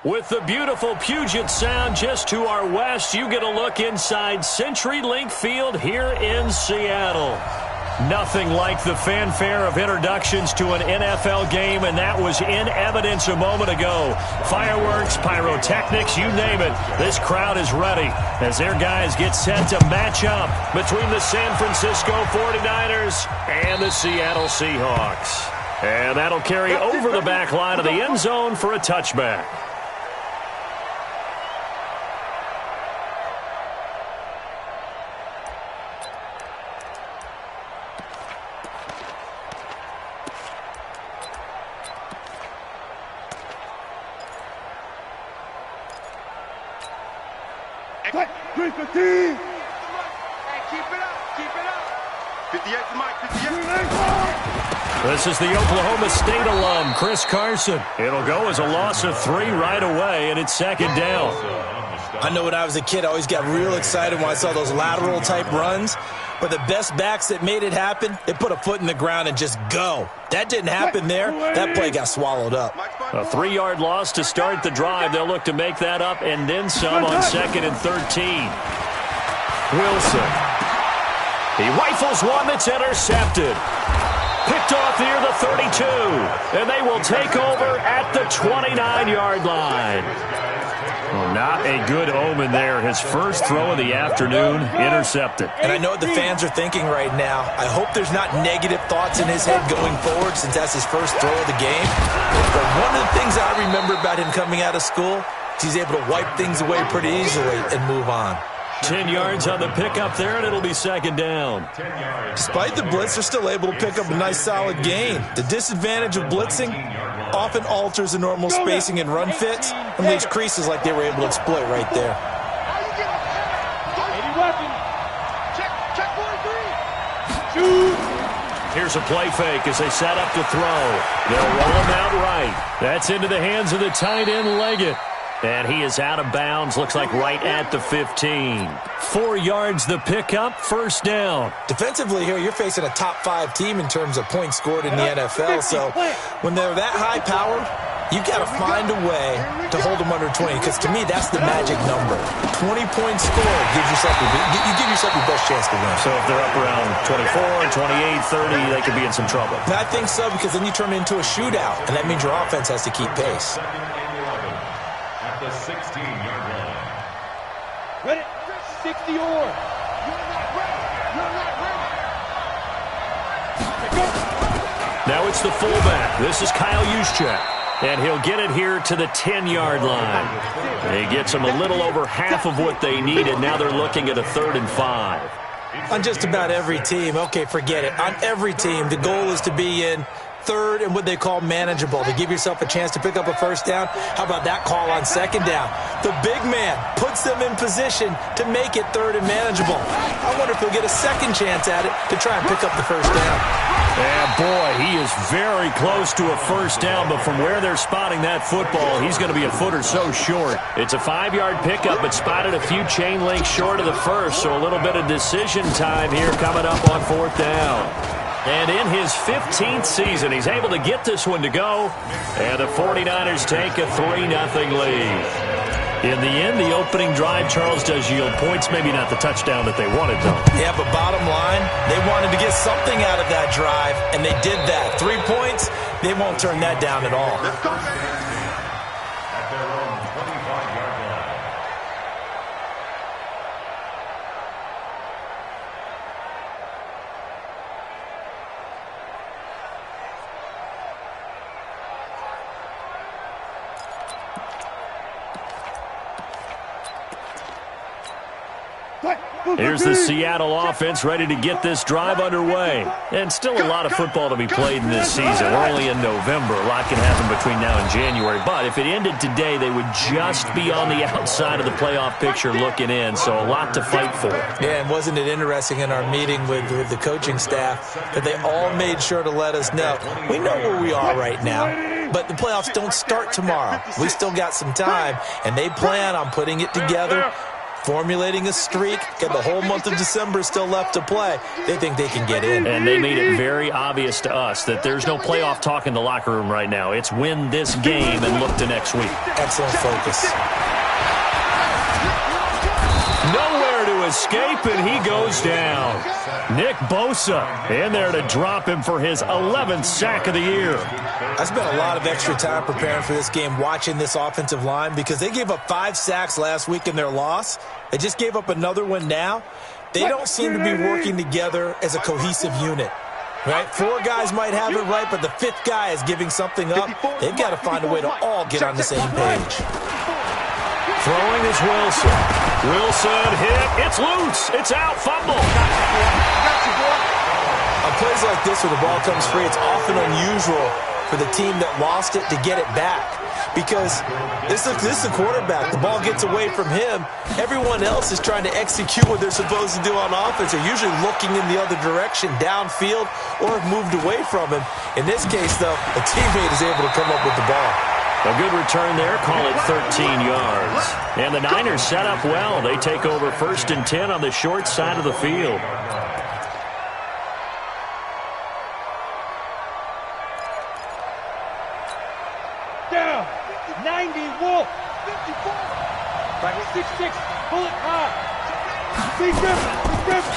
With the beautiful Puget Sound just to our west, you get a look inside CenturyLink Field here in Seattle. Nothing like the fanfare of introductions to an NFL game, and that was in evidence a moment ago. Fireworks, pyrotechnics, you name it. This crowd is ready as their guys get set to match up between the San Francisco 49ers and the Seattle Seahawks. And that'll carry over the back line of the end zone for a touchback. Keep it up. 58 to Mike, 58. This is the Oklahoma State alum, Chris Carson. It'll go as a loss of 3 right away, and it's second down. I know when I was a kid, I always got real excited when I saw those lateral-type runs. But the best backs that made it happen, they put a foot in the ground and just go. That didn't happen there. That play got swallowed up. A 3-yard loss to start the drive. They'll look to make that up and then some on 2nd and 13. Wilson. He rifles one that's intercepted. Picked off near the 32. And they will take over at the 29-yard line. Well, not a good omen there. His first throw of the afternoon, intercepted. And I know what the fans are thinking right now. I hope there's not negative thoughts in his head going forward since that's his first throw of the game. But one of the things I remember about him coming out of school is he's able to wipe things away pretty easily and move on. 10 yards on the pickup there, and it'll be second down. Despite the blitz, they're still able to pick up a nice, solid gain. The disadvantage of blitzing often alters the normal spacing and run fits and leaves creases like they were able to exploit right there. Here's a play fake as they set up to throw. They'll roll him out right. That's into the hands of the tight end, Leggett. And he is out of bounds, looks like right at the 15. 4 yards the pickup, first down. Defensively here, you're facing a top-5 team in terms of points scored in the NFL. So when they're that high-powered, you've got to find a way to hold them under 20. Because to me, that's the magic number. 20 points scored gives yourself you give yourself your best chance to win. So if they're up around 24, 28, 30, they could be in some trouble. And I think so, because then you turn it into a shootout. And that means your offense has to keep pace. The 16-yard line. Ready? 60 or. You're not ready. Now it's the fullback. This is Kyle Juszczyk. And he'll get it here to the 10-yard line. He gets them a little over half of what they needed. Now they're looking at a 3rd and 5. On just about every team, okay, forget it. On every team, the goal is to be in 3rd and what they call manageable, to give yourself a chance to pick up a first down. How about that call on 2nd down? The big man puts them in position to make it 3rd and manageable. I wonder if he'll get a second chance at it to try and pick up the first down. Yeah, boy, he is very close to a first down, but from where they're spotting that football, he's going to be a foot or so short. It's a 5-yard pickup, but spotted a few chain links short of the first, so a little bit of decision time here coming up on 4th down. And in his 15th season, he's able to get this one to go. And the 49ers take a 3-0 lead. In the end, the opening drive, Charles, does yield points. Maybe not the touchdown that they wanted, though. Yeah, but bottom line, they wanted to get something out of that drive, and they did that. 3 points, they won't turn that down at all. At their own 25-yard line. Here's the Seattle offense ready to get this drive underway. And still a lot of football to be played in this season. We're only in November. A lot can happen between now and January. But if it ended today, they would just be on the outside of the playoff picture looking in. So a lot to fight for. Yeah, and wasn't it interesting in our meeting with the coaching staff that they all made sure to let us know, we know where we are right now, but the playoffs don't start tomorrow. We still got some time, and they plan on putting it together formulating a streak, got the whole month of December still left to play. They think they can get in. And they made it very obvious to us that there's no playoff talk in the locker room right now. It's win this game and look to next week. Excellent focus. Nowhere to escape, and he goes down. Nick Bosa in there to drop him for his 11th sack of the year. I spent a lot of extra time preparing for this game, watching this offensive line, because they gave up 5 sacks last week in their loss. They just gave up another one now. They don't seem to be working together as a cohesive unit. Right? 4 guys might have it right, but the 5th guy is giving something up. They've got to find a way to all get on the same page. Throwing is Wilson. Wilson hit. It's loose. It's out. Fumble. On plays like this where the ball comes free, it's often unusual for the team that lost it to get it back. Because this is the quarterback. The ball gets away from him. Everyone else is trying to execute what they're supposed to do on offense. They're usually looking in the other direction, downfield, or have moved away from him. In this case, though, a teammate is able to come up with the ball. A good return there. Call it 13 yards. And the Niners set up well. They take over 1st and 10 on the short side of the field. Down. 90 Wolf. 54. 6-6. Bullet high. Big rip.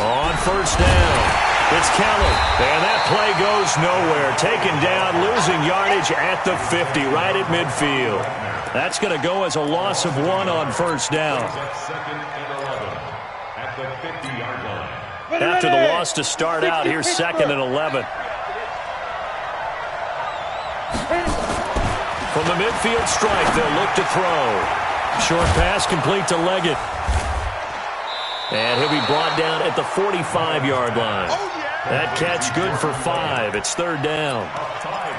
On 1st down. It's Kelly, and that play goes nowhere. Taken down, losing yardage at the 50, right at midfield. That's going to go as a loss of 1 on 1st down. At the 50-yard line. After the loss to start out, here's 2nd and 11. From the midfield strike, they'll look to throw. Short pass complete to Leggett. And he'll be brought down at the 45-yard line. That catch good for 5. It's 3rd down.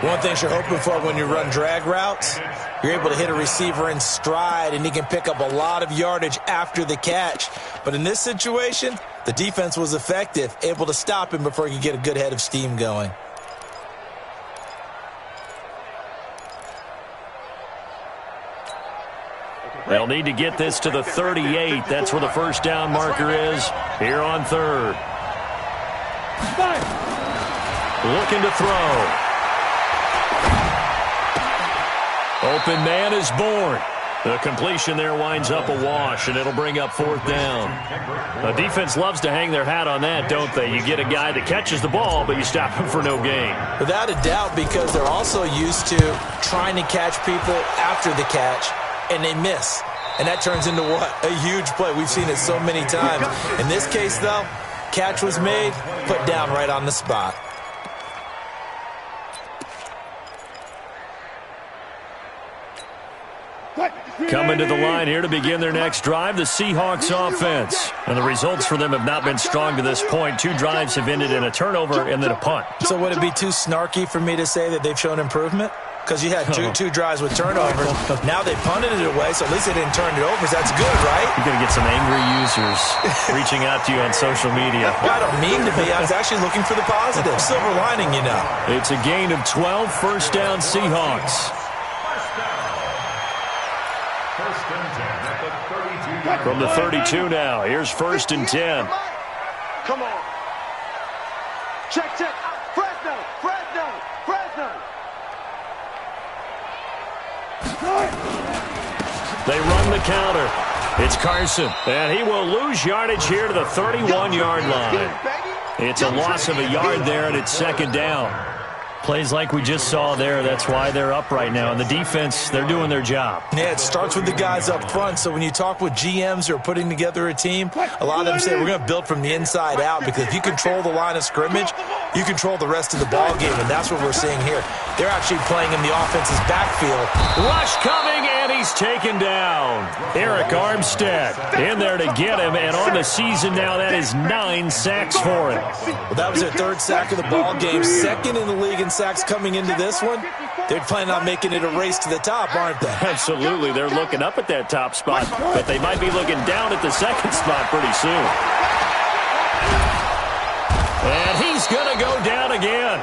One thing you're hoping for when you run drag routes, you're able to hit a receiver in stride, and he can pick up a lot of yardage after the catch. But in this situation, the defense was effective, able to stop him before he could get a good head of steam going. They'll need to get this to the 38. That's where the 1st down marker is here on 3rd. Looking to throw. Open man is born. The completion there winds up a wash, and it'll bring up 4th down. The defense loves to hang their hat on that, don't they? You get a guy that catches the ball, but you stop him for no gain. Without a doubt, because they're also used to trying to catch people after the catch, and they miss. And that turns into what? A huge play. We've seen it so many times. In this case, though, catch was made, put down right on the spot. Coming to the line here to begin their next drive, the Seahawks offense. And the results for them have not been strong to this point. 2 drives have ended in a turnover and then a punt. So would it be too snarky for me to say that they've shown improvement? Because you had two drives with turnovers. Now they punted it away, so at least they didn't turn it over. That's good, right? You're going to get some angry users reaching out to you on social media. I don't mean to be. I was actually looking for the positive. Silver lining, you know. It's a gain of 12, 1st down Seahawks. From the 32 now, here's 1st and 10. Come on. Check. Fresno. They run the counter. It's Carson, and he will lose yardage here to the 31-yard line. It's a loss of a yard there, and it's 2nd down. Plays like we just saw there, that's why they're up right now. And the defense, they're doing their job. Yeah, it starts with the guys up front. So when you talk with GMs who are putting together a team, a lot of them say we're going to build from the inside out, because if you control the line of scrimmage, you control the rest of the ball game, and that's what we're seeing here. They're actually playing in the offense's backfield. Rush coming, and he's taken down. Eric Armstead in there to get him, and on the season now, that is 9 sacks for him. Well, that was their 3rd sack of the ball game, 2nd in the league in sacks coming into this one. They're planning on making it a race to the top, aren't they? Absolutely. They're looking up at that top spot, but they might be looking down at the 2nd spot pretty soon. And he's going to go down again.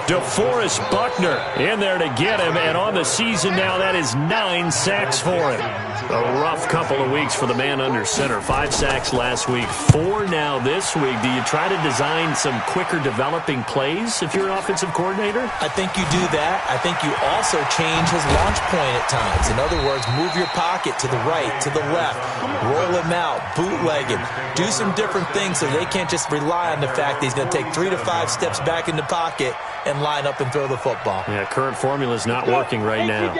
DeForest Buckner in there to get him, and on the season now, that is 9 sacks for him. A rough couple of weeks for the man under center. 5 sacks last week, 4 now this week. Do you try to design some quicker developing plays if you're an offensive coordinator? I think you do that. I think you also change his launch point at times. In other words, move your pocket to the right, to the left, roll him out, bootleg him. Do some different things so they can't just rely on the fact that he's going to take 3 to 5 steps back in the pocket and line up and throw the football. Yeah, current formula is not working right now.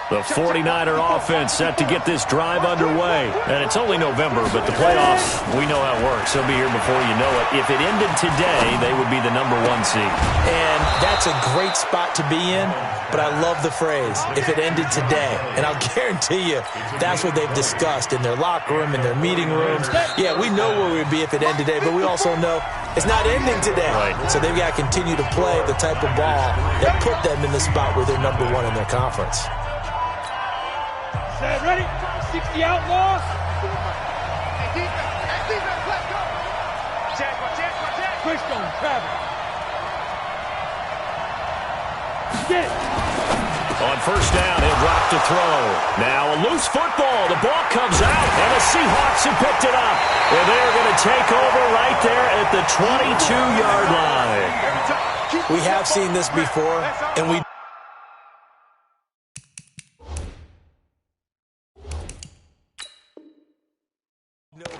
The 49er offense set to get this drive underway. And it's only November, but the playoffs, we know how it works. They'll be here before you know it. If it ended today, they would be the number 1 seed. And that's a great spot to be in, but I love the phrase, if it ended today. And I'll guarantee you, that's what they've discussed in their locker room, in their meeting rooms. Yeah, we know where we'd be if it ended today, but we also know it's not ending today. Right. So they've got to continue to play the type of ball that put them in the spot where they're number 1 in their conference. Set, ready? 60 outlaws. Push on Travis. Get. On first down, he'll drop to throw. Now a loose football. The ball comes out, and the Seahawks have picked it up. And they're going to take over right there at the 22-yard line. We have seen this before, and we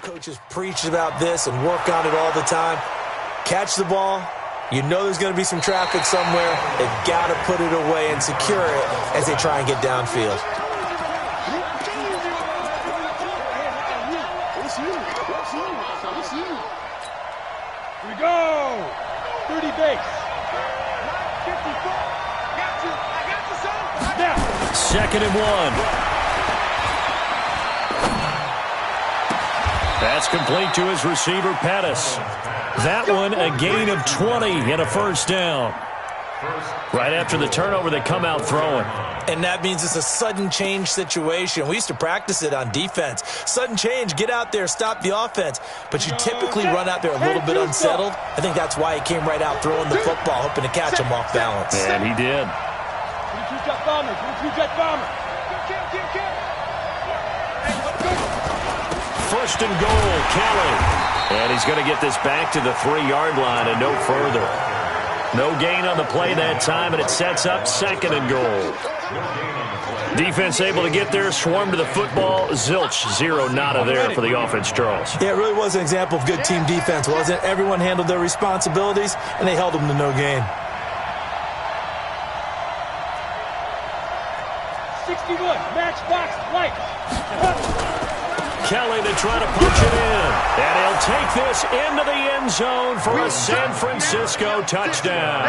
coaches preach about this and work on it all the time. Catch the ball. You know there's going to be some traffic somewhere. They've got to put it away and secure it as they try and get downfield. Here we go. 30 base. Now. 2nd and 1. That's complete to his receiver, Pettis. That one, a gain of 20 and a first down. Right after the turnover, they come out throwing. And that means it's a sudden change situation. We used to practice it on defense. Sudden change, get out there, stop the offense. But you typically run out there a little bit unsettled. I think that's why he came right out throwing the football, hoping to catch him off balance. And he did. 22-jet bomber. 22-jet bomber. First and goal, Kelly. And he's going to get this back to the 3-yard line and no further. No gain on the play that time, and it sets up 2nd and goal. Defense able to get there, swarm to the football. Zilch, 0 nada there for the offense, Charles. Yeah, it really was an example of good team defense, wasn't it? Everyone handled their responsibilities, and they held them to no gain. 61, matchbox light. Kelly to try to punch it in. And he'll take this into the end zone for a San Francisco touchdown.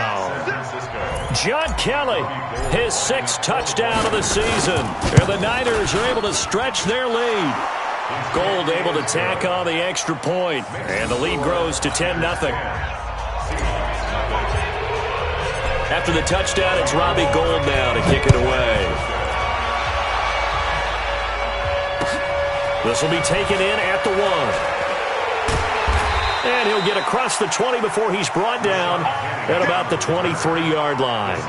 John Kelly, his 6th touchdown of the season. And the Niners are able to stretch their lead. Gold able to tack on the extra point. And the lead grows to 10-0. After the touchdown, it's Robbie Gould now to kick it away. This will be taken in at the 1. And he'll get across the 20 before he's brought down at about the 23-yard line.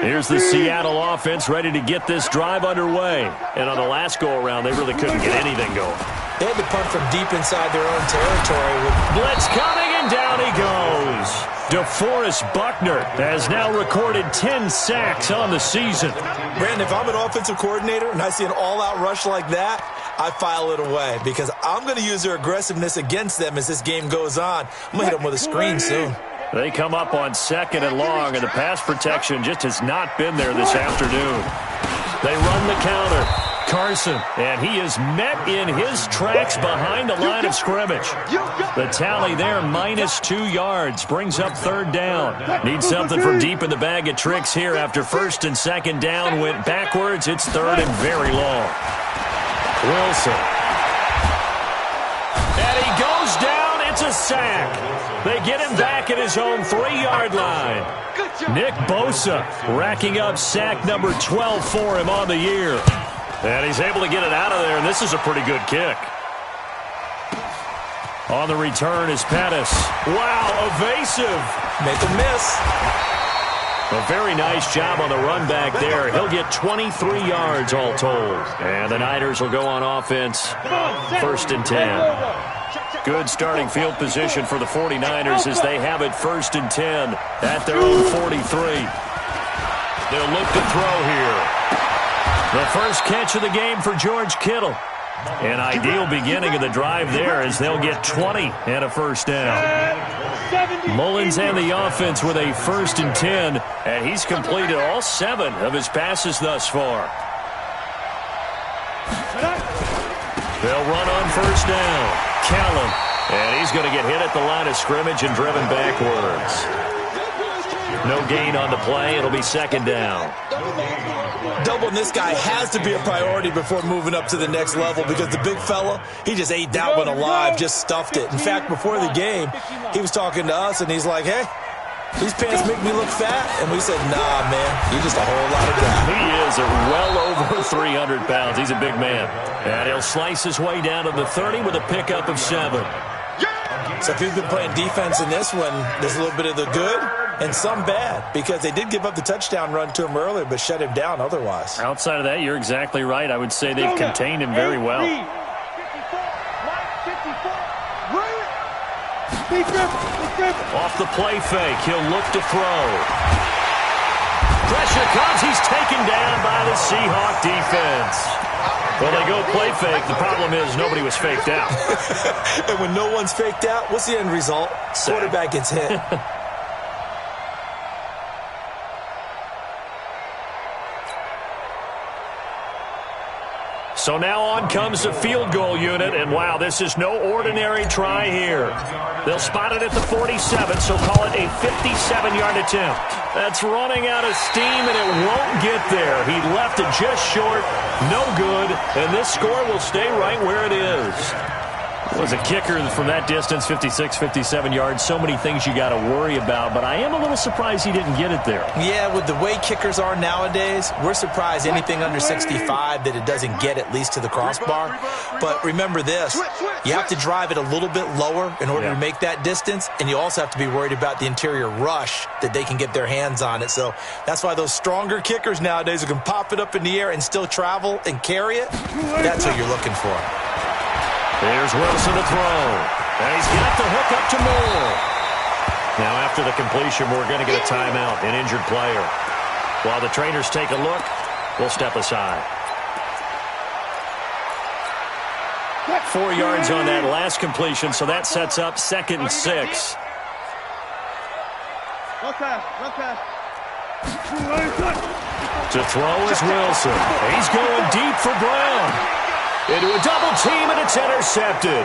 Here's the Seattle offense ready to get this drive underway. And on the last go-around, they really couldn't get anything going. They had to punt from deep inside their own territory. Blitz coming, and down he goes. DeForest Buckner has now recorded 10 sacks on the season. Brandon, if I'm an offensive coordinator and I see an all-out rush like that, I file it away because I'm going to use their aggressiveness against them as this game goes on. I'm going to hit them with a screen soon. They come up on 2nd and long, and the pass protection just has not been there this afternoon. They run the counter. Carson, and he is met in his tracks behind the line of scrimmage. The tally there, -2 yards, brings up 3rd down. Need something from deep in the bag of tricks here after 1st and 2nd down went backwards. It's 3rd and very long. Wilson. And he goes down. It's a sack. They get him back at his own 3-yard line. Nick Bosa racking up sack number 12 for him on the year. And he's able to get it out of there, and this is a pretty good kick. On the return is Pettis. Wow, evasive. Make a miss. A very nice job on the run back there. He'll get 23 yards all told. And the Niners will go on offense. 1st and 10. Good starting field position for the 49ers as they have it 1st and 10 at their own 43. They'll look to throw here. The first catch of the game for George Kittle. An ideal beginning of the drive there as they'll get 20 and a first down. Mullins and the offense with a 1st and 10, and he's completed all 7 of his passes thus far. They'll run on 1st down. Callum, and he's going to get hit at the line of scrimmage and driven backwards. No gain on the play. It'll be 2nd down. Doubling this guy has to be a priority before moving up to the next level because the big fella, he just ate that one alive, just stuffed it. In fact, before the game, he was talking to us, and he's like, hey, these pants make me look fat. And we said, nah, man, you're just a whole lot of guy. He is well over 300 pounds. He's a big man. And he'll slice his way down to the 30 with a pickup of 7. So if you've been playing defense in this one, there's a little bit of the good and some bad because they did give up the touchdown run to him earlier but shut him down otherwise. Outside of that, you're exactly right. I would say they've contained him very well. Off the play fake, he'll look to throw. Pressure comes. He's taken down by the Seahawk defense. Well, they go play fake. The problem is nobody was faked out. And when no one's faked out, what's the end result? Quarterback gets hit. So now on comes the field goal unit, and wow, this is no ordinary try here. They'll spot it at the 47, so call it a 57-yard attempt. That's running out of steam, and it won't get there. He left it just short, no good, and this score will stay right where it is. Was a kicker from that distance, 56, 57 yards. So many things you got to worry about, but I am a little surprised he didn't get it there. Yeah, with the way kickers are nowadays, we're surprised anything under 65 that it doesn't get at least to the crossbar. But remember this, you have to drive it a little bit lower in order to make that distance, and you also have to be worried about the interior rush that they can get their hands on it. So that's why those stronger kickers nowadays who can pop it up in the air and still travel and carry it, that's what you're looking for. Here's Wilson to throw. And he's got the hook up to Moore. Now after the completion, we're going to get a timeout, an injured player. While the trainers take a look, we'll step aside. 4 yards on that last completion, so that sets up 2nd and 6. To throw is Wilson. He's going deep for Brown. Into a double team, and it's intercepted.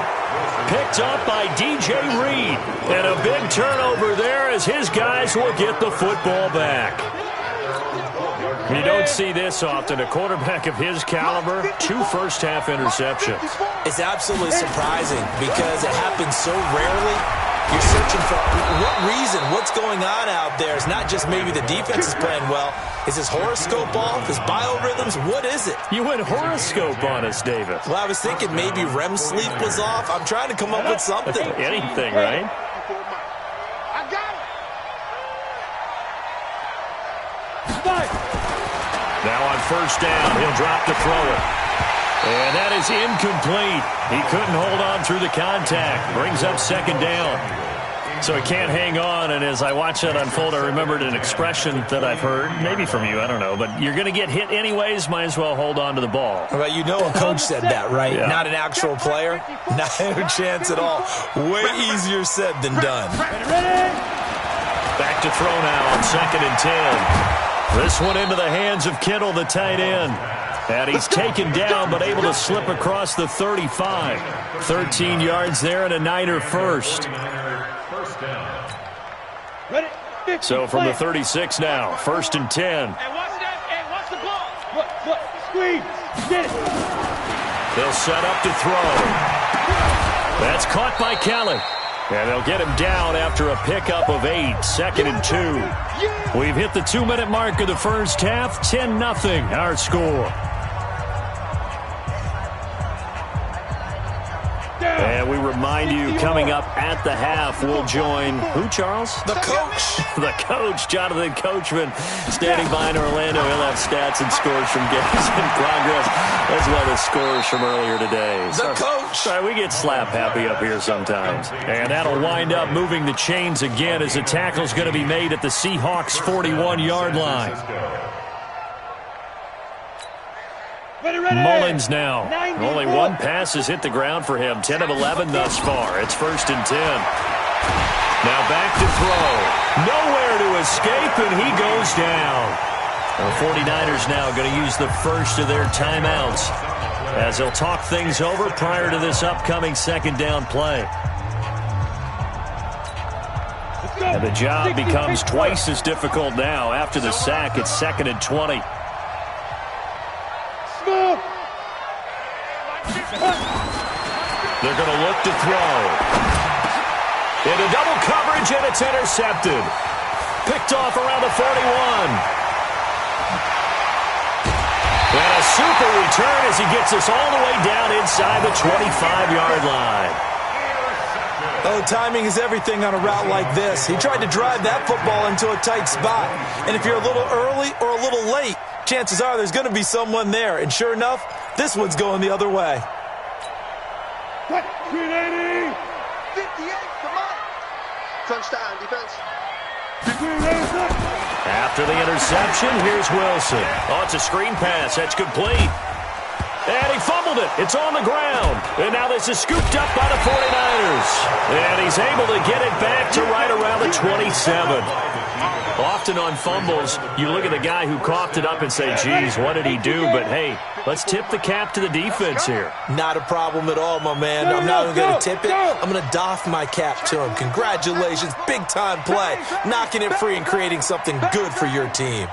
Picked up by DJ Reed. And a big turnover there as his guys will get the football back. You don't see this often. A quarterback of his caliber, 2 first-half interceptions. It's absolutely surprising because it happens so rarely. You're searching for what reason, what's going on out there. It's not just maybe the defense is playing well. Is his horoscope off? His biorhythms? What is it? You went horoscope on us, David. Well, I was thinking maybe REM sleep was off. I'm trying to come up with something. Anything, right? I got it. Now on 1st down, he'll drop to throw it. And that is incomplete. He couldn't hold on through the contact. Brings up 2nd down. So he can't hang on, and as I watch that unfold, I remembered an expression that I've heard, maybe from you, I don't know, but you're going to get hit anyways, might as well hold on to the ball. Well, you know a coach said that, right? Yeah. Not an actual player. Not a chance at all. Way easier said than done. Back to throw now on 2nd and 10. This one into the hands of Kittle, the tight end. And he's taken down, but able to slip across the 35. 13 yards there and a Niner first. So from the 36 now, 1st and 10. Hey, watch that. Hey, watch the ball. Look, squeeze. Get it. They'll set up to throw. That's caught by Kelly. And they'll get him down after a pickup of 8, 2nd and 2. We've hit the 2-minute mark of the first half, 10-0 our score. And we remind you, coming up at the half, we'll join who, Charles? The coach. The coach, Jonathan Coachman, standing by in Orlando. He'll have stats and scores from games in progress, as well as scores from earlier today. The coach. Sorry, we get slap happy up here sometimes. And that'll wind up moving the chains again as the tackle's going to be made at the Seahawks' 41-yard line. Mullins now. Only one pass has hit the ground for him. 10 of 11 thus far. It's 1st and 10. Now back to throw. Nowhere to escape, and he goes down. The 49ers now going to use the first of their timeouts as they'll talk things over prior to this upcoming 2nd down play. And the job becomes twice as difficult now. After the sack, it's 2nd and 20. They're going to look to throw. Into double coverage, and it's intercepted. Picked off around the 41. And a super return as he gets us all the way down inside the 25-yard line. Oh, timing is everything on a route like this. He tried to drive that football into a tight spot. And if you're a little early or a little late, chances are there's going to be someone there. And sure enough, this one's going the other way. 380. 58, come on. Touchdown, defense. After the interception, here's Wilson. Oh, it's a screen pass. That's complete. And he fumbled it. It's on the ground. And now this is scooped up by the 49ers. And he's able to get it back to right around the 27. Often on fumbles, you look at the guy who coughed it up and say, geez, what did he do? But, hey, let's tip the cap to the defense here. Not a problem at all, my man. I'm not even going to tip it. I'm going to doff my cap to him. Congratulations. Big-time play. Knocking it free and creating something good for your team.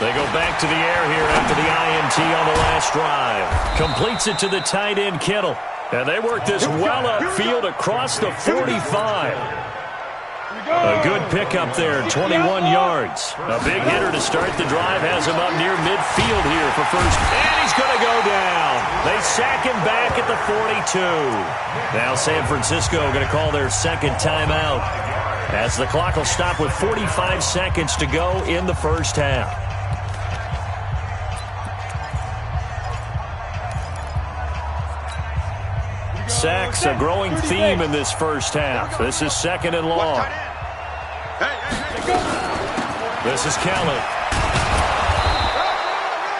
They go back to the air here after the INT on the last drive. Completes it to the tight end, Kittle. And they work this well upfield across the 45. A good pickup there, 21 yards. A big hitter to start the drive has him up near midfield here for first. And he's going to go down. They sack him back at the 42. Now San Francisco going to call their 2nd timeout as the clock will stop with 45 seconds to go in the first half. Sacks, a growing theme in this first half. This is 2nd and long. This is Kelly.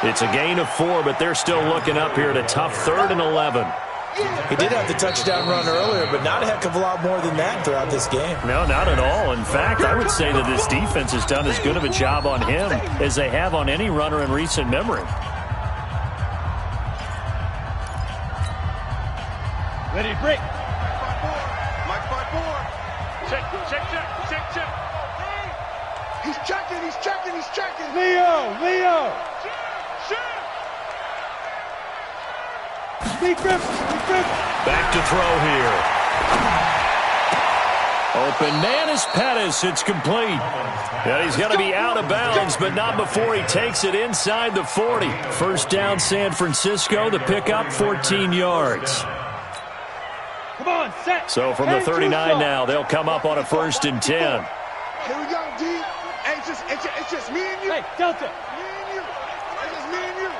It's a gain of 4, but they're still looking up here at a tough 3rd and 11. He did have the touchdown run earlier, but not a heck of a lot more than that throughout this game. No, not at all. In fact, I would say that this defense has done as good of a job on him as they have on any runner in recent memory. Ready to break. Mike 5-4. Check. He's checking. Leo. Defense. Back to throw here. Open man is Pettis. It's complete. And he's going to be out of bounds, but not before he takes it inside the 40. First down, San Francisco. The pickup, 14 yards. Come on, set. So from the 39 now, they'll come up on a 1st and 10. Here we go, D. Hey, it's just me and you. Hey, Delta. Me and you. It's just me and you.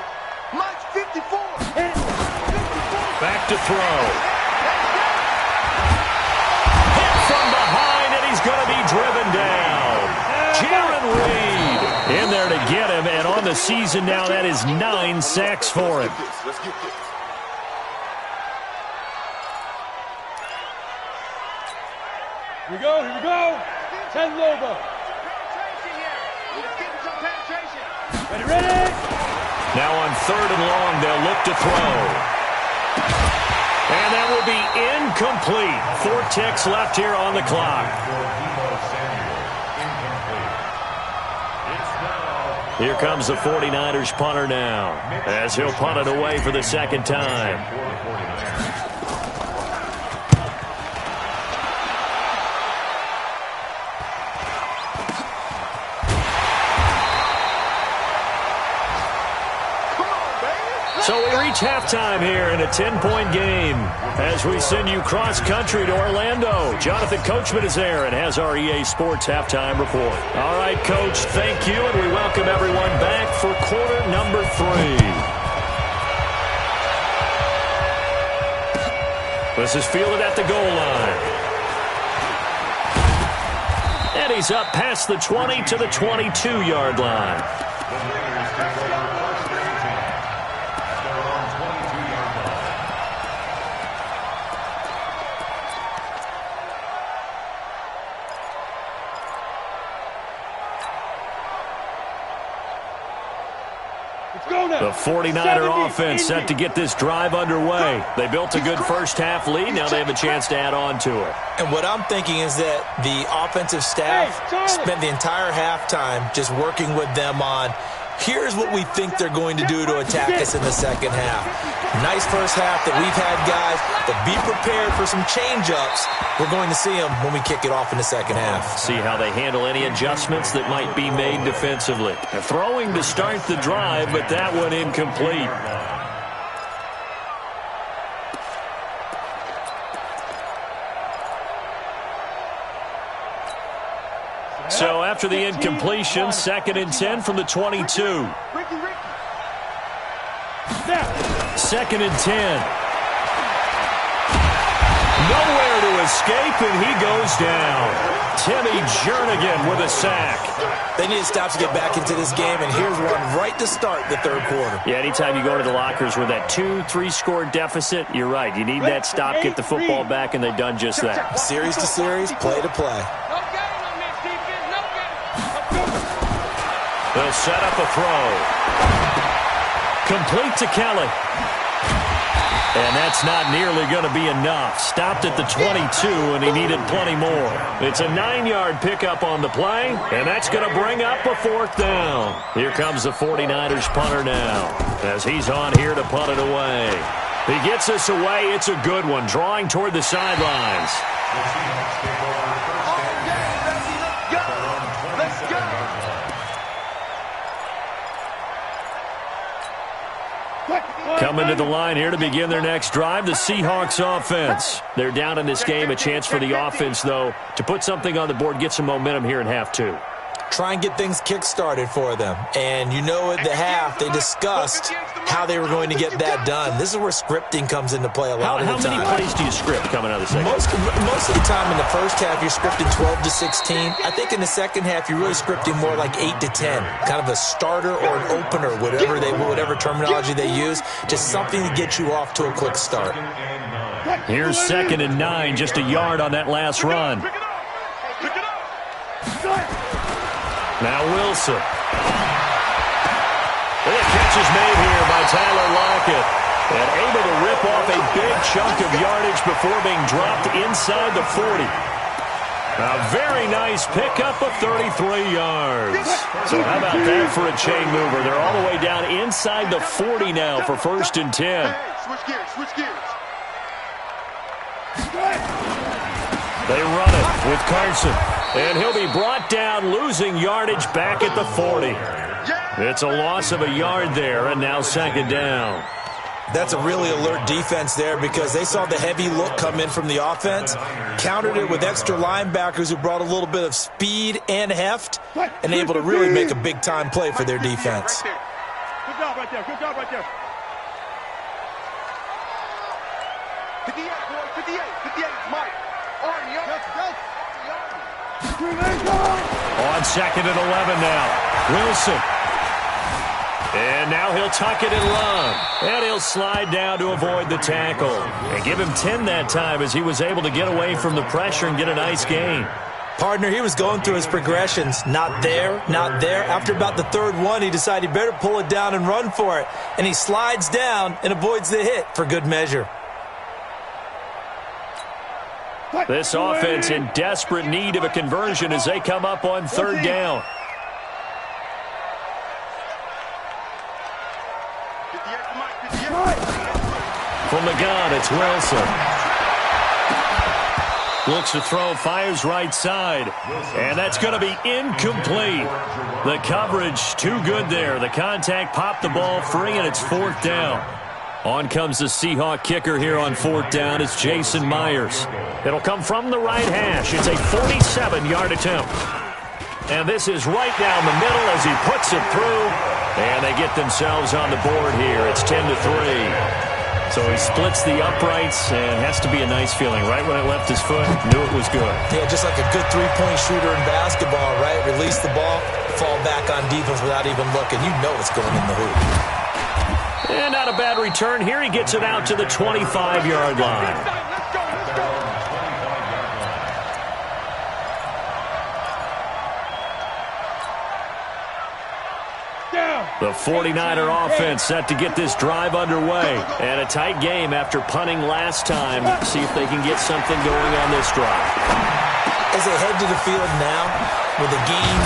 Mike's 54. Back to throw. Hit from behind, and he's going to be driven down. Jaron Reed in there to get him, and on the season now, that is 9 sacks for him. Let's get this. Here we go. 10 Lobo. Ready. Now on 3rd and long, they'll look to throw. And that will be incomplete. 4 ticks left here on the clock. Here comes the 49ers punter now, as he'll punt it away for the 2nd time. So we reach halftime here in a 10-point game. As we send you cross-country to Orlando, Jonathan Coachman is there and has our EA Sports halftime report. All right, Coach, thank you, and we welcome everyone back for quarter number 3. This is fielded at the goal line. And he's up past the 20 to the 22-yard line. The 49er offense set to get this drive underway. They built a good first half lead. Now they have a chance to add on to it. And what I'm thinking is that the offensive staff spent the entire halftime just working with them on, here's what we think they're going to do to attack us in the second half. Nice first half that we've had, guys, but be prepared for some change-ups. We're going to see them when we kick it off in the second half. See how they handle any adjustments that might be made defensively. They're throwing to start the drive, but that one incomplete. So after the incompletion, 2nd and 10 from the 22. 2nd and 10. Nowhere to escape, and he goes down. Timmy Jernigan with a sack. They need to stop to get back into this game, and here's one right to start the third quarter. Yeah, anytime you go to the lockers with that 2-3 score deficit, you're right. You need that stop, get the football back, and they've done just that. Series to series, play to play. They'll set up a throw. Complete to Kelly. And that's not nearly going to be enough. Stopped at the 22, and he needed plenty more. It's a 9-yard pickup on the play, and that's going to bring up a 4th down. Here comes the 49ers punter now, as he's on here to punt it away. He gets us away. It's a good one, drawing toward the sidelines. Coming to the line here to begin their next drive, the Seahawks offense. They're down in this game. A chance for the offense, though, to put something on the board, get some momentum here in half 2. Try and get things kick-started for them. And you know at the half, they discussed how they were going to get that done. This is where scripting comes into play a lot of the time. How many plays do you script coming out of the second? Most of the time in the first half, you're scripting 12 to 16. I think in the second half, you're really scripting more like 8 to 10. Kind of a starter or an opener, whatever terminology they use. Just something to get you off to a quick start. Here's 2nd and 9, just a yard on that last run. Now Wilson. And a catch is made here by Tyler Lockett. And able to rip off a big chunk of yardage before being dropped inside the 40. A very nice pickup of 33 yards. So how about that for a chain mover? They're all the way down inside the 40 now for 1st and 10. Switch gears. They run it with Carson. And he'll be brought down, losing yardage back at the 40. It's a loss of a yard there, and now 2nd down. That's a really alert defense there because they saw the heavy look come in from the offense, countered it with extra linebackers who brought a little bit of speed and heft, and able to really make a big-time play for their defense. Good job right there. 58, boy. 58, Mike. On 2nd and 11 now. Wilson. And now he'll tuck it and run. And he'll slide down to avoid the tackle. And give him 10 that time as he was able to get away from the pressure and get a nice gain. Partner, he was going through his progressions. Not there. After about the 3rd one, he decided he better pull it down and run for it. And he slides down and avoids the hit for good measure. This offense in desperate need of a conversion as they come up on 3rd down. From the gun, it's Wilson. Looks to throw, fires right side. And that's going to be incomplete. The coverage too good there. The contact popped the ball free, and it's 4th down. On comes the Seahawk kicker here on 4th down. It's Jason Myers. It'll come from the right hash. It's a 47-yard attempt. And this is right down the middle as he puts it through. And they get themselves on the board here. It's 10-3. So he splits the uprights and has to be a nice feeling. Right when it left his foot, knew it was good. Yeah, just like a good three-point shooter in basketball, right? Release the ball, fall back on defense without even looking. You know it's going in the hoop. And not a bad return here. He gets it out to the 25-yard line. The 49er offense set to get this drive underway. And a tight game after punting last time. See if they can get something going on this drive. As they head to the field now, with the game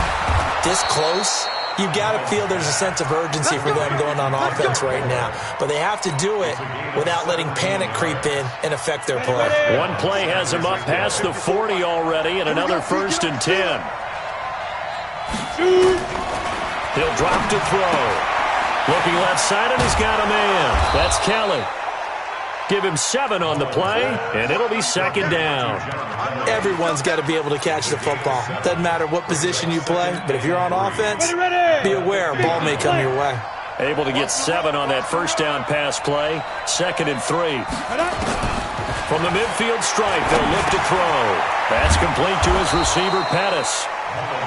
this close, you've got to feel there's a sense of urgency for them going on offense right now. But they have to do it without letting panic creep in and affect their play. One play has him up past the 40 already, and another 1st and 10. He'll drop to throw. Looking left side, and he's got a man. That's Kelly. Give him 7 on the play, and it'll be 2nd down. Everyone's got to be able to catch the football. Doesn't matter what position you play, but if you're on offense, be aware a ball may come your way. Able to get 7 on that 1st down pass play. 2nd and 3. From the midfield stripe, they'll look to throw. That's complete to his receiver, Pettis.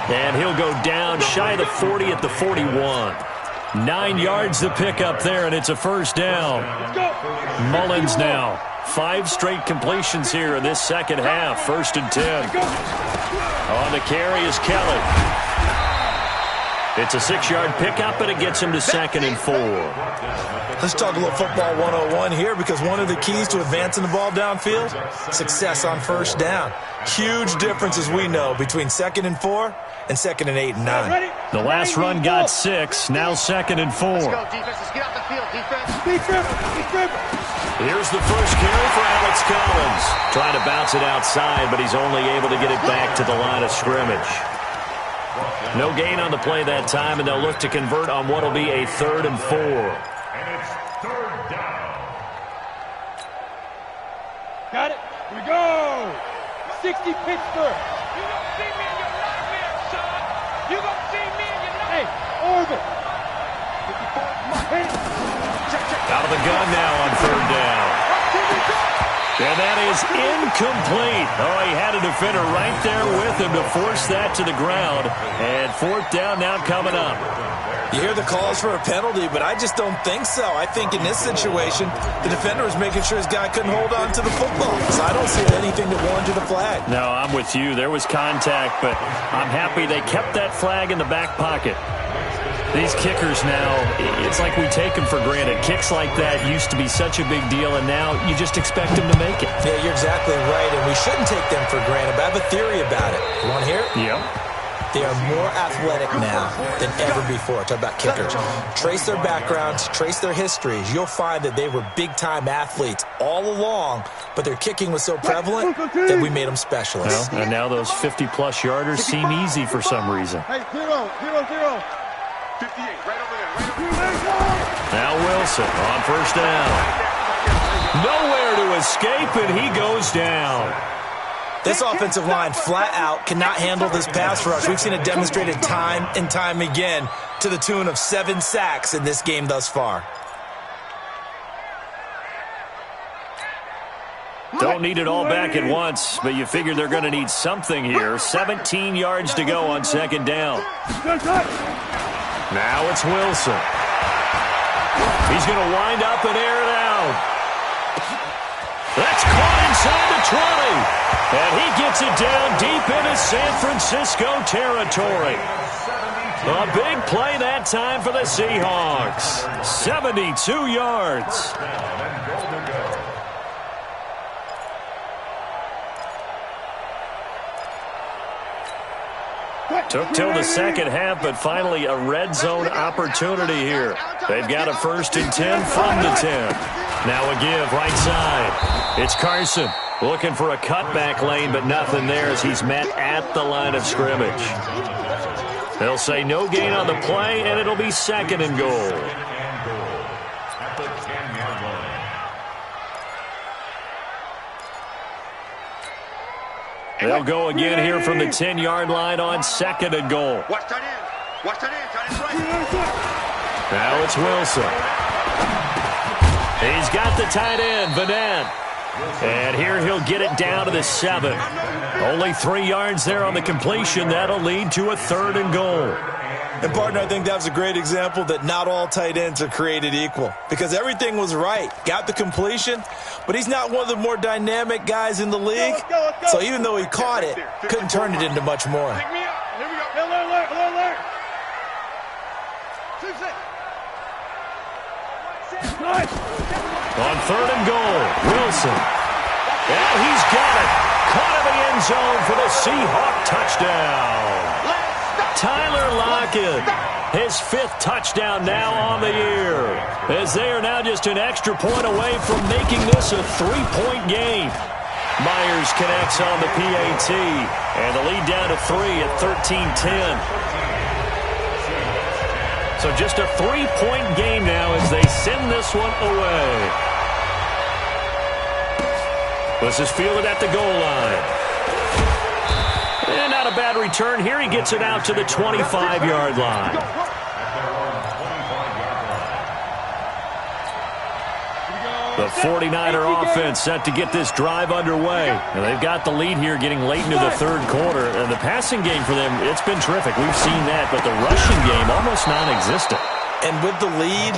And he'll go down shy of the 40 at the 41. 9 yards to pick up there, and it's a 1st down. Mullins now. 5 straight completions here in this 2nd half. 1st and 10. On the carry is Kelly. It's a 6-yard pickup, and it gets him to 2nd and 4. Let's talk a little football 101 here, because one of the keys to advancing the ball downfield, success on 1st down. Huge difference, as we know, between 2nd and 4 and 2nd and 8 and 9. The last run got 6, now 2nd and 4. Let's go, defense. Let's get off the field, defense. Here's the first carry for Alex Collins. Trying to bounce it outside, but he's only able to get it back to the line of scrimmage. No gain on the play that time, and they'll look to convert on what will be a 3rd and 4. And it's 3rd down. Got it. Here we go. 60 Pittsburgh. You don't see me in your nightmare, son. You don't see me in your nightmare. Hey, orbit. 54. Out of the gun now on 3rd down. And that is incomplete. Oh, he had a defender right there with him to force that to the ground. And 4th down now coming up. You hear the calls for a penalty, but I just don't think so. I think in this situation, the defender was making sure his guy couldn't hold on to the football. So I don't see anything that warranted a flag. No, I'm with you. There was contact, but I'm happy they kept that flag in the back pocket. These kickers now, it's like we take them for granted. Kicks like that used to be such a big deal, and now you just expect them to make it. Yeah, you're exactly right, and we shouldn't take them for granted, but I have a theory about it. You want to hear it? Yep. They are more athletic now than ever before. Talk about kickers. Trace their backgrounds, trace their histories. You'll find that they were big-time athletes all along, but their kicking was so prevalent that we made them specialists. Well, and now those 50-plus yarders seem easy for some reason. Hey, 0. 58, right over there. Now Wilson on 1st down. Nowhere to escape, and he goes down. This offensive line flat out cannot handle this pass rush. We've seen it demonstrated time and time again to the tune of 7 sacks in this game thus far. Don't need it all back at once, but you figure they're going to need something here. 17 yards to go on 2nd down. Now it's Wilson. He's going to wind up and air it out. That's caught inside the 20. And he gets it down deep into San Francisco territory. A big play that time for the Seahawks. 72 yards. Took till the 2nd half, but finally a red zone opportunity here. They've got a 1st and 10 from the 10. Now a give right side. It's Carson looking for a cutback lane, but nothing there as he's met at the line of scrimmage. They'll say no gain on the play, and it'll be 2nd and goal. At the 10-yard line. They'll go again here from the 10-yard line on 2nd and goal. Watch tight end. Watch tight end. Tight end's right. Now it's Wilson. He's got the tight end, Vanette. And here he'll get it down to the 7. Only 3 yards there on the completion. That'll lead to a 3rd and goal. And, partner, I think that was a great example that not all tight ends are created equal because everything was right. Got the completion, but he's not one of the more dynamic guys in the league. So even though he caught it, couldn't turn it into much more. Pick me up. Here we go. Alert. On 3rd and goal, Wilson. And he's got it. Caught in the end zone for the Seahawk touchdown. Tyler Lockett, his 5th touchdown now on the year, as they are now just an extra point away from making this a 3-point game. Myers connects on the PAT, and the lead down to 3 at 13-10. So just a 3-point game now as they send this one away. This is fielded at the goal line. And not a bad return here. He gets it out to the 25-yard line. The 49er offense set to get this drive underway. And they've got the lead here getting late into the 3rd quarter. And the passing game for them, it's been terrific. We've seen that, but the rushing game almost non-existent. And with the lead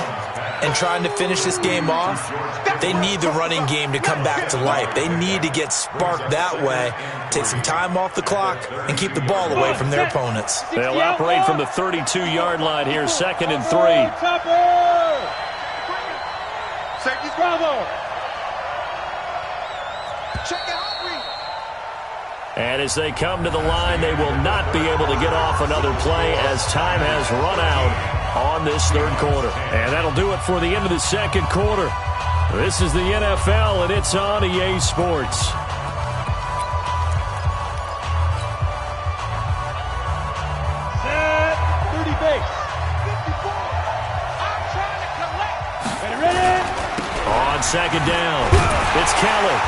and trying to finish this game off, they need the running game to come back to life. They need to get sparked that way, take some time off the clock, and keep the ball away from their opponents. They'll operate from the 32-yard line here, 2nd and 3. Safety's Bravo. Check out. And as they come to the line, they will not be able to get off another play as time has run out on this 3rd quarter. And that'll do it for the end of the 2nd quarter. This is the NFL, and it's on EA Sports. Set. 30 base. 54. I'm trying to collect. Ready? On 2nd down, it's Kelly.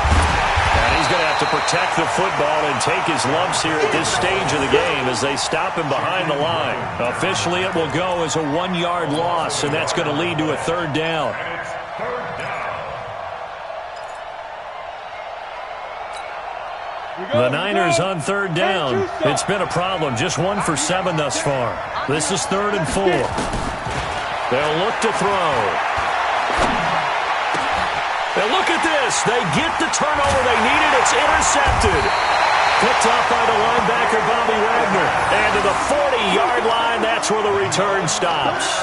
And he's going to have to protect the football and take his lumps here at this stage of the game as they stop him behind the line. Officially, it will go as a 1-yard loss, and that's going to lead to a 3rd down. The Niners on 3rd down. It's been a problem. Just 1 for 7 thus far. This is 3rd and 4. They'll look to throw. And look at this. They get the turnover they needed. It's intercepted. Picked up by the linebacker, Bobby Wagner. And to the 40-yard line, that's where the return stops.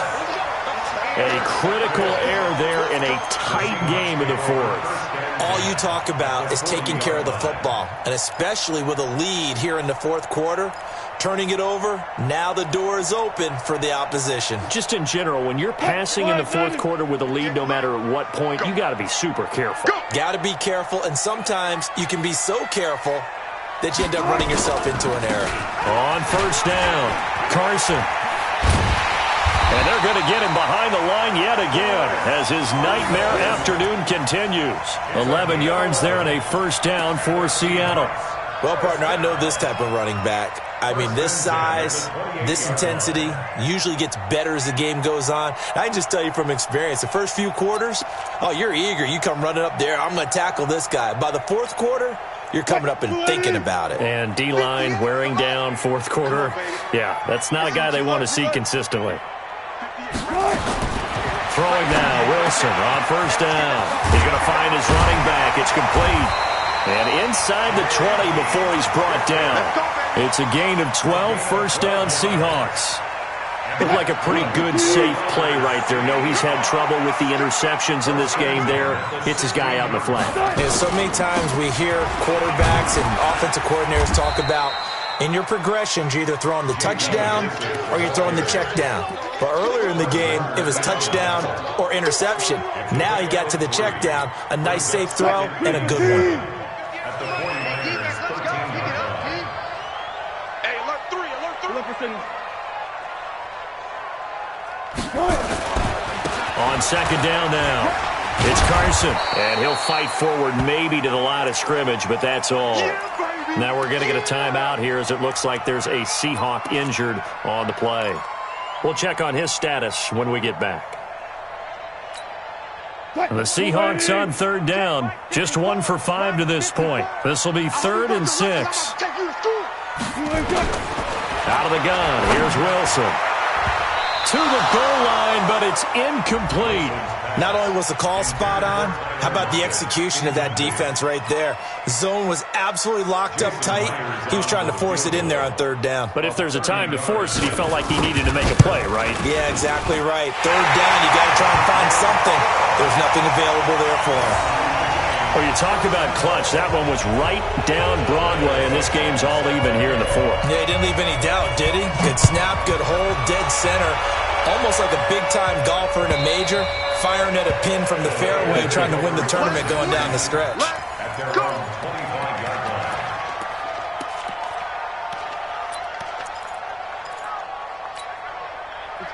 A critical error there in a tight game in the 4th. All you talk about is taking care of the football, and especially with a lead here in the 4th quarter. Turning it over, now the door is open for the opposition. Just in general, when you're passing in the 4th quarter with a lead, no matter at what point, you got to be super careful. Got to be careful, and sometimes you can be so careful that you end up running yourself into an error. On 1st down, Carson. And they're going to get him behind the line yet again as his nightmare afternoon continues. 11 yards there and a 1st down for Seattle. Well, partner, I know this type of running back. I mean, this size, this intensity usually gets better as the game goes on. I can just tell you from experience, the first few quarters, oh, you're eager. You come running up there, I'm going to tackle this guy. By the 4th quarter, you're coming up and thinking about it. And D-line wearing down 4th quarter. Yeah, that's not a guy they want to see consistently. Throwing now, Wilson on 1st down. He's going to find his running back. It's complete. And inside the 20 before he's brought down. It's a gain of 12, 1st down Seahawks. Looked like a pretty good, safe play right there. No, he's had trouble with the interceptions in this game there. Hits his guy out in the flat. And so many times we hear quarterbacks and offensive coordinators talk about in your progressions, you're either throwing the touchdown or you're throwing the check down. But earlier in the game, it was touchdown or interception. Now he got to the check down, a nice safe throw, and a good one. On 2nd down now, it's Carson. And he'll fight forward maybe to the line of scrimmage, but that's all. Now we're going to get a timeout here as it looks like there's a Seahawk injured on the play. We'll check on his status when we get back. And the Seahawks on third down. Just 1 for 5 to this point. This will be 3rd and 6. Out of the gun. Here's Wilson. To the goal line, but it's incomplete. Not only was the call spot on, how about the execution of that defense right there? The zone was absolutely locked up tight. He was trying to force it in there on 3rd down. But if there's a time to force it, he felt like he needed to make a play, right? Yeah, exactly right. 3rd down, you got to try and find something. There's nothing available there for him. Well, you talk about clutch. That one was right down Broadway, and this game's all even here in the 4th. Yeah, he didn't leave any doubt, did he? Good snap, good hold, dead center. Almost like a big-time golfer in a major, firing at a pin from the fairway, trying to win the tournament going down the stretch.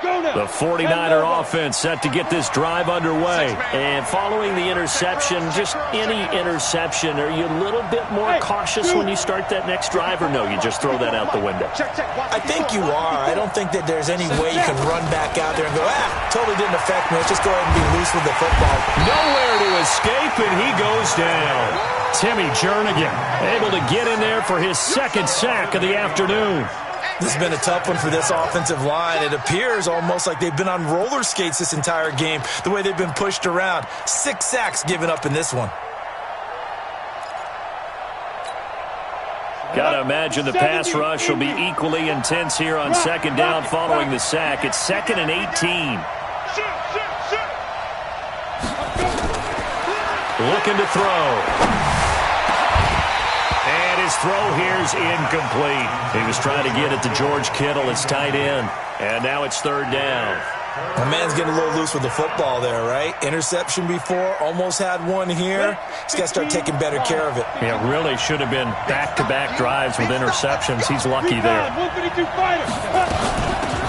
The 49er offense set to get this drive underway. And following the interception, just any interception, are you a little bit more cautious when you start that next drive, or no, you just throw that out the window? I think you are. I don't think that there's any way you can run back out there and go, totally didn't affect me. Let's just go ahead and be loose with the football. Nowhere to escape, and he goes down. Timmy Jernigan able to get in there for his 2nd sack of the afternoon. This has been a tough one for this offensive line. It appears almost like they've been on roller skates this entire game, the way they've been pushed around. 6 sacks given up in this one. Got to imagine the pass rush will be equally intense here on 2nd down following the sack. It's 2nd and 18. Looking to throw. And his throw here's incomplete. He was trying to get it to George Kittle, his tight end. And now it's 3rd down. The man's getting a little loose with the football there, right? Interception before, almost had one here. He's got to start taking better care of it. Yeah, really should have been back-to-back drives with interceptions. He's lucky there.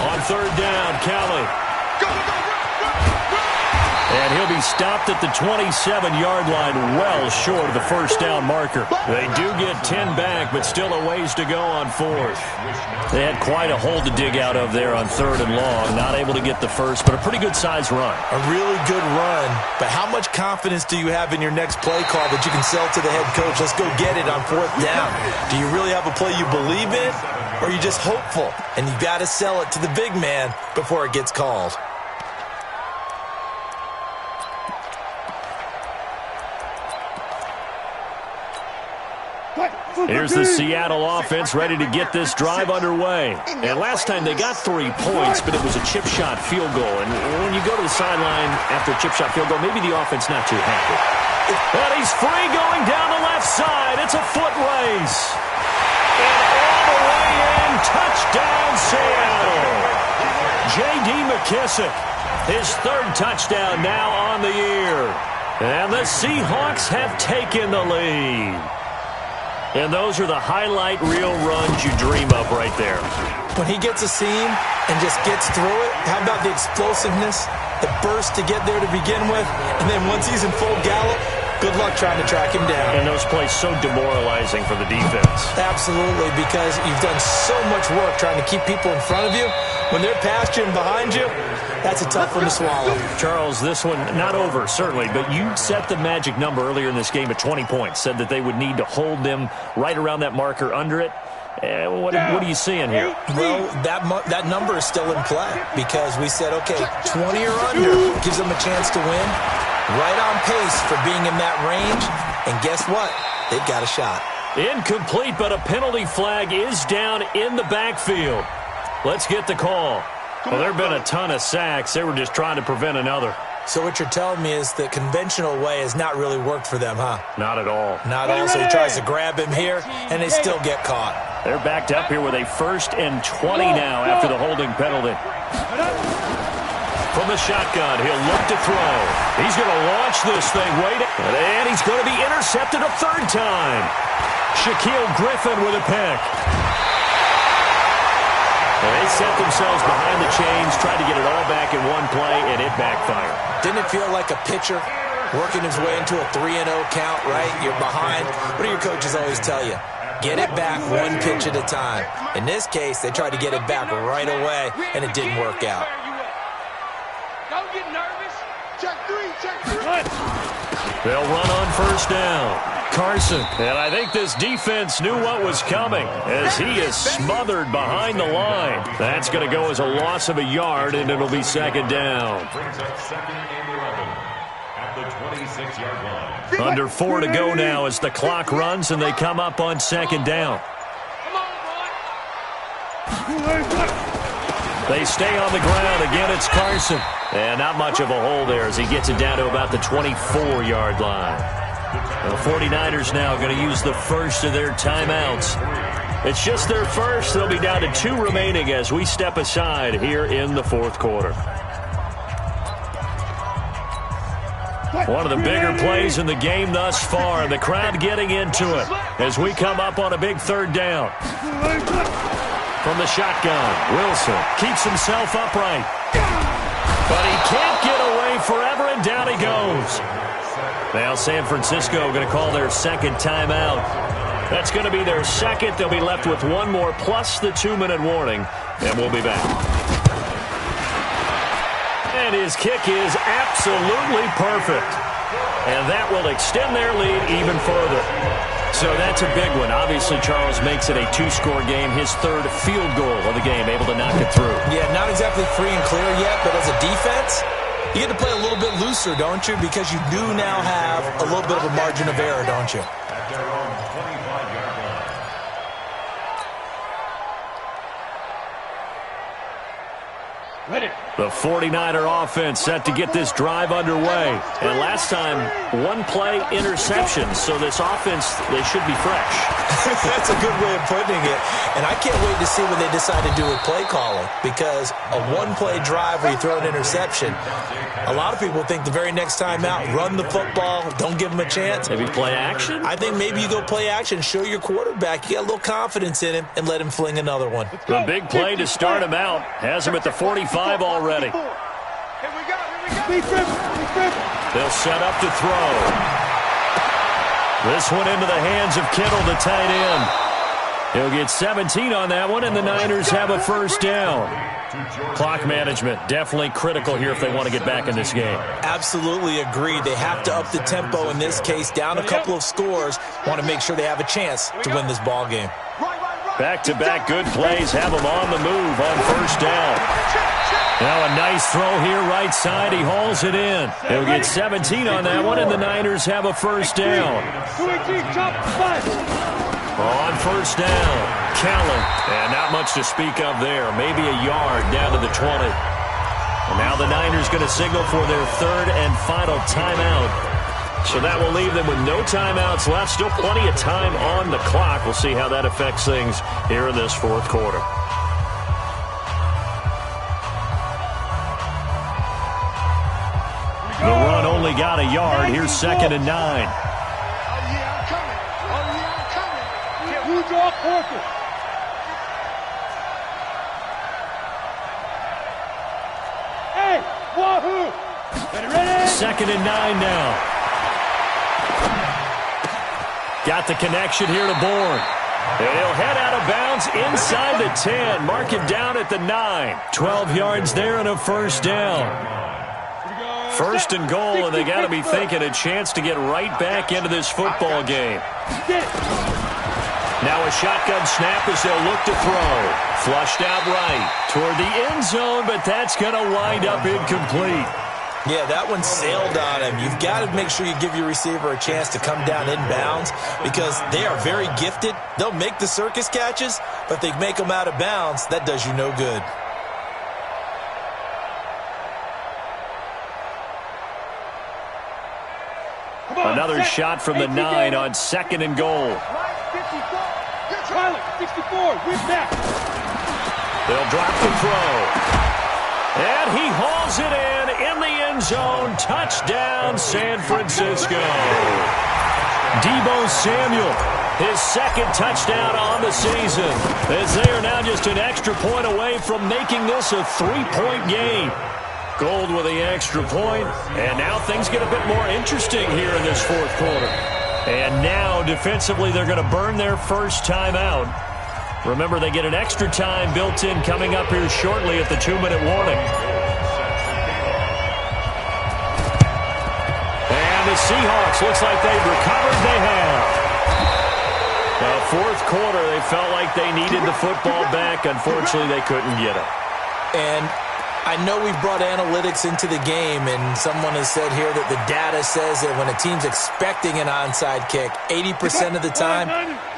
On 3rd down, Kelly. And he'll be stopped at the 27-yard line, well short of the 1st down marker. They do get 10 back, but still a ways to go on 4th. They had quite a hole to dig out of there on 3rd and long. Not able to get the first, but a pretty good-sized run. A really good run, but how much confidence do you have in your next play call that you can sell to the head coach? Let's go get it on 4th down. Do you really have a play you believe in, or are you just hopeful? And you got to sell it to the big man before it gets called. Here's the Seattle offense ready to get this drive underway. And last time they got 3 points, but it was a chip shot field goal. And when you go to the sideline after a chip shot field goal, maybe the offense not too happy. And he's free going down the left side. It's a foot race. And all the way in, touchdown Seattle. J.D. McKissick, his 3rd touchdown now on the year. And the Seahawks have taken the lead. And those are the highlight reel runs you dream of right there. When he gets a seam and just gets through it, how about the explosiveness, the burst to get there to begin with, and then once he's in full gallop, good luck trying to track him down. And those plays so demoralizing for the defense. Absolutely, because you've done so much work trying to keep people in front of you. When they're past you and behind you, that's a tough one to swallow. Charles, this one not over, certainly, but you set the magic number earlier in this game at 20 points, said that they would need to hold them right around that marker under it. What are you seeing here? Well, that number is still in play because we said, okay, 20 or under gives them a chance to win. Right on pace for being in that range. And guess what? They've got a shot. Incomplete, but a penalty flag is down in the backfield. Let's get the call. Well, there have been a ton of sacks. They were just trying to prevent another. So what you're telling me is the conventional way has not really worked for them, huh? Not at all. Not at all. So he tries to grab him here, and they still get caught. They're backed up here with a 1st and 20 now after the holding penalty. From the shotgun, he'll look to throw. He's going to launch this thing. And he's going to be intercepted a 3rd time. Shaquille Griffin with a pick. And they set themselves behind the chains, tried to get it all back in one play, and it backfired. Didn't it feel like a pitcher working his way into a 3-0 count, right? You're behind. What do your coaches always tell you? Get it back one pitch at a time. In this case, they tried to get it back right away, and it didn't work out. Don't get nervous. Check three. They'll run on first down. Carson. And I think this defense knew what was coming as he is smothered behind the line. That's going to go as a loss of a yard, and it'll be second down. Brings up second and 11 at the 26-yard line. Under 4 to go now as the clock runs, and they come up on second down. Come on, boy. They stay on the ground. Again, it's Carson. And not much of a hole there as he gets it down to about the 24-yard line. The 49ers now going to use the first of their timeouts. It's just their first. They'll be down to 2 remaining as we step aside here in the fourth quarter. One of the bigger plays in the game thus far. The crowd getting into it as we come up on a big third down. From the shotgun, Wilson keeps himself upright. But he can't get away forever, and down he goes. Now San Francisco going to call their second timeout. That's going to be their second. They'll be left with one more plus the 2-minute warning, and we'll be back. And his kick is absolutely perfect. And that will extend their lead even further. So that's a big one. Obviously, Charles makes it a 2-score game. His third field goal of the game, able to knock it through. Yeah, not exactly free and clear yet, but as a defense, you get to play a little bit looser, don't you? Because you do now have a little bit of a margin of error, don't you? At their own 25-yard line. Ready. The 49er offense set to get this drive underway. And last time, 1-play interception. So this offense, they should be fresh. That's a good way of putting it. And I can't wait to see what they decide to do with play calling. Because a 1-play drive where you throw an interception, a lot of people think the very next time out, run the football, don't give them a chance. Maybe play action? I think maybe you go play action, show your quarterback, you got a little confidence in him, and let him fling another one. The big play to start him out has him at the 45 already. Here we go. They'll set up to throw. This one into the hands of Kittle, the tight end. He'll get 17 on that one, and the Niners have a first down. Clock management, definitely critical here if they want to get back in this game. Absolutely agreed. They have to up the tempo in this case, down a couple of scores. Want to make sure they have a chance to win this ball game. Back-to-back good plays have them on the move on first down. Now a nice throw here right side. He hauls it in. He'll get 17 on that one, and the Niners have a first down. On first down, Callan. And not much to speak of there. Maybe a yard down to the 20. And now the Niners going to signal for their third and final timeout. So that will leave them with no timeouts left. Still plenty of time on the clock. We'll see how that affects things here in this fourth quarter. The run only got a yard. Here's second and 9. I'm coming. You draw Porter. Hey, wahoo! Ready? Second and 9 now. Got the connection here to Bourne. And he'll head out of bounds inside the 10. Mark him down at the 9. 12 yards there and a first down. First and goal, and they got to be thinking a chance to get right back into this football game. Now a shotgun snap as they'll look to throw. Flushed out right toward the end zone, but that's going to wind up incomplete. Yeah, that one sailed on him. You've got to make sure you give your receiver a chance to come down inbounds because they are very gifted. They'll make the circus catches, but they make them out of bounds. That does you no good. Another shot from the 9 on second and goal. 64, whip back. They'll drop the throw. And he hauls it in the end zone. Touchdown, San Francisco. Deebo Samuel, his second touchdown on the season, as they are now just an extra point away from making this a 3-point game. Gold with the extra point, and now things get a bit more interesting here in this fourth quarter. And now, defensively, they're going to burn their first timeout. Remember, they get an extra time built in coming up here shortly at the 2-minute warning. And the Seahawks, looks like they've recovered. They have. Fourth quarter, they felt like they needed the football back. Unfortunately, they couldn't get it. And I know we brought analytics into the game, and someone has said here that the data says that when a team's expecting an onside kick, 80% of the time,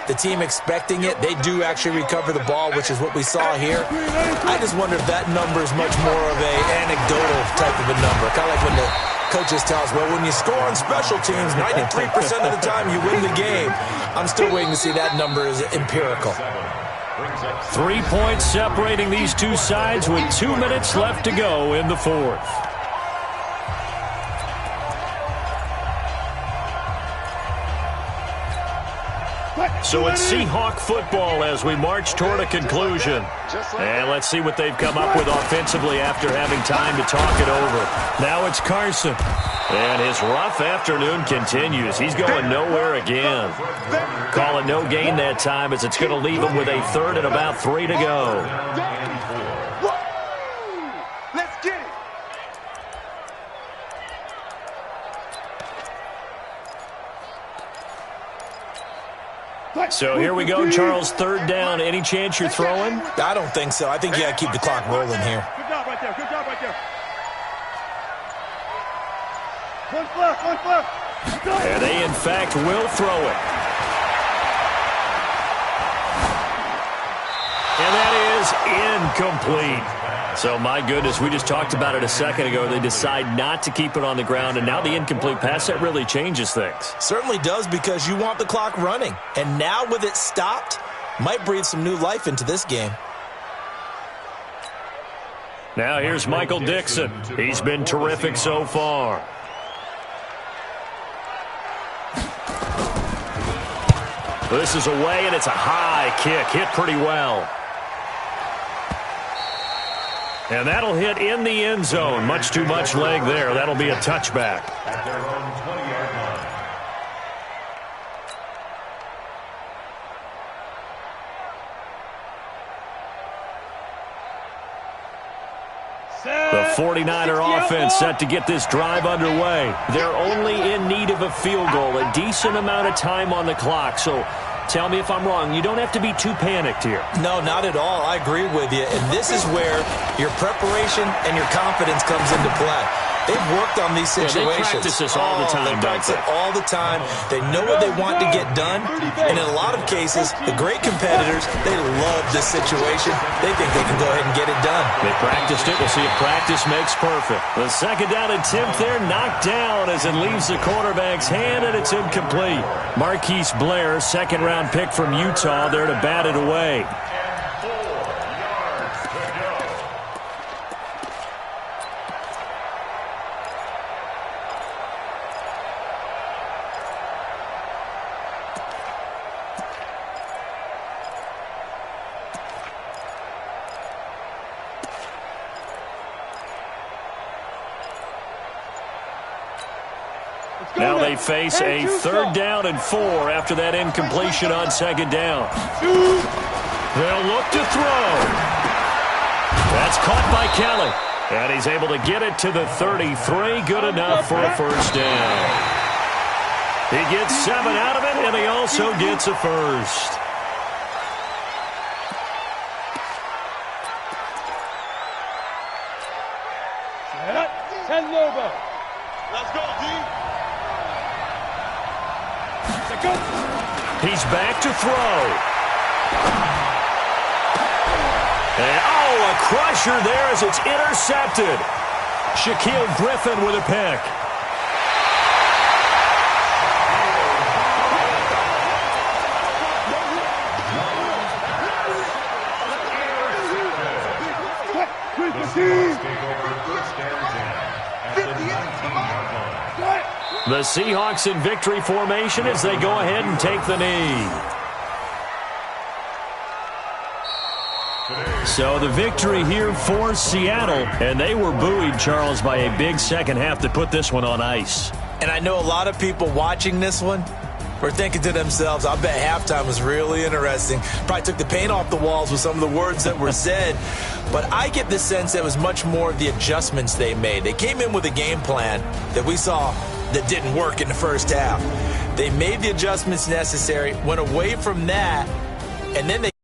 the team expecting it, they do actually recover the ball, which is what we saw here. I just wonder if that number is much more of an anecdotal type of a number. Kind of like when the coaches tell us, well, when you score on special teams, 93% of the time you win the game. I'm still waiting to see that number is empirical. 3 points separating these two sides with 2 minutes left to go in the fourth. So it's Seahawk football as we march toward a conclusion. And let's see what they've come up with offensively after having time to talk it over. Now it's Carson. And his rough afternoon continues. He's going nowhere again. Call it no gain that time as it's going to leave him with a third and about 3 to go. Let's get it. So here we go, Charles. Third down. Any chance you're throwing? I don't think so. I think you got to keep the clock rolling here. Good job right there. Good job right there. One fluff. And they, in fact, will throw it. And that is incomplete. So, my goodness, we just talked about it a second ago. They decide not to keep it on the ground, and now the incomplete pass, that really changes things. Certainly does, because you want the clock running. And now with it stopped, might breathe some new life into this game. Now here's Michael Dixon. He's been terrific so far. This is away, and it's a high kick. Hit pretty well. And that'll hit in the end zone. Much too much leg there. That'll be a touchback. At their own 20-yard line. The 49er offense set to get this drive underway. They're only in need of a field goal, a decent amount of time on the clock. So tell me if I'm wrong. You don't have to be too panicked here. No, not at all. I agree with you. And this is where your preparation and your confidence comes into play. They've worked on these situations. Yeah, they practice this all the time, They practice it all the time. They know what they want to get done. And in a lot of cases, the great competitors, they love this situation. They think they can go ahead and get it done. They practiced it. We'll see if practice makes perfect. The second down attempt there knocked down as it leaves the quarterback's hand, and it's incomplete. Marquise Blair, second-round pick from Utah, there to bat it away. Now they face a third down and 4 after that incompletion on second down. They'll look to throw. That's caught by Kelly. And he's able to get it to the 33. Good enough for a first down. He gets 7 out of it, and he also gets a first. Ten Lobo. Let's go, D. He's back to throw. And, oh, a crusher there as it's intercepted. Shaquille Griffin with a pick. The Seahawks in victory formation as they go ahead and take the knee. So the victory here for Seattle, and they were buoyed, Charles, by a big second half to put this one on ice. And I know a lot of people watching this one, were thinking to themselves, I bet halftime was really interesting. Probably took the paint off the walls with some of the words that were said. But I get the sense that it was much more the adjustments they made. They came in with a game plan that we saw that didn't work in the first half. They made the adjustments necessary, went away from that, and then they